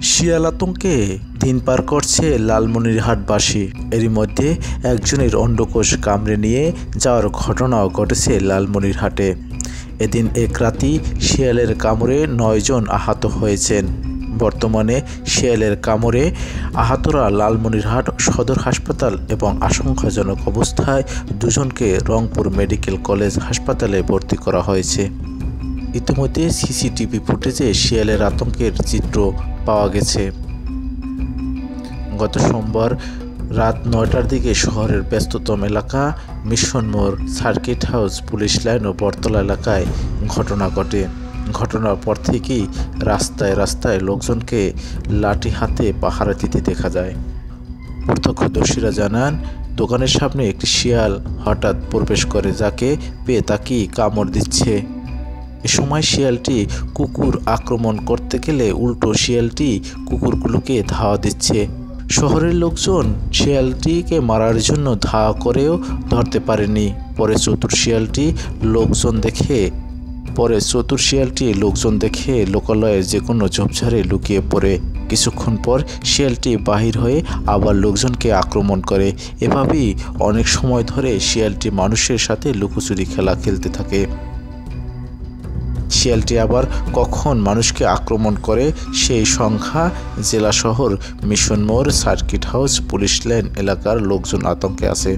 শিয়াল আতঙ্কে দিন পার করছে লালমনিরহাটবাসী। এরই মধ্যে একজনের অন্ডকোষ কামড়ে নিয়ে যাওয়ার ঘটনাও ঘটেছে লালমনিরহাটে। এদিন এক রাতেই শিয়ালের কামড়ে 9 জন আহত হয়েছেন। বর্তমানে শিয়ালের কামড়ে আহতরা লালমনিরহাট সদর হাসপাতাল এবং আশঙ্কাজনক অবস্থায় 2 জনকে রংপুর মেডিকেল কলেজ হাসপাতালে ভর্তি করা হয়েছে। ইতিমধ্যে সিসিটিভি ফুটেজে শিয়ালের আতঙ্কের চিত্র পাওয়া গেছে। গত সোমবার রাত 9টার দিকে শহরের ব্যস্ততম এলাকা মিশন মোড়, সার্কিট হাউস, পুলিশ লাইন ও বটতলা এলাকায় ঘটনা ঘটে। ঘটনার পর থেকেই রাস্তায় রাস্তায় লোকজনকে লাঠি হাতে পাহারা দিতে দেখা যায়। প্রত্যক্ষদর্শীরা জানান, দোকানের সামনে একটি শিয়াল হঠাৎ প্রবেশ করে, যাকে পেয়ে তাকেই কামড় দিচ্ছে। এ সময় শিয়ালটি কুকুর আক্রমণ করতে গেলে উল্টো শিয়ালটি কুকুরগুলোকে ধাওয়া দিচ্ছে। শহরের লোকজন শিয়ালটিকে মারার জন্য ধাওয়া করেও ধরতে পারেনি। পরে চতুর শিয়ালটি লোকজন দেখে লোকালয়ের যে কোনো ঝোপঝাড়ে লুকিয়ে পড়ে। কিছুক্ষণ পর শিয়ালটি বাহির হয়ে আবার লোকজনকে আক্রমণ করে। এভাবেই অনেক সময় ধরে শিয়ালটি মানুষের সাথে লুকোচুরি খেলা খেলতে থাকে। শিয়ালটি আবার কখন মানুষকে আক্রমণ করে সেই সংখ্যা জেলা শহর, মিশন মোড়, সার্কিট হাউস, পুলিশ লাইন এলাকার লোকজন আতঙ্কে আছে।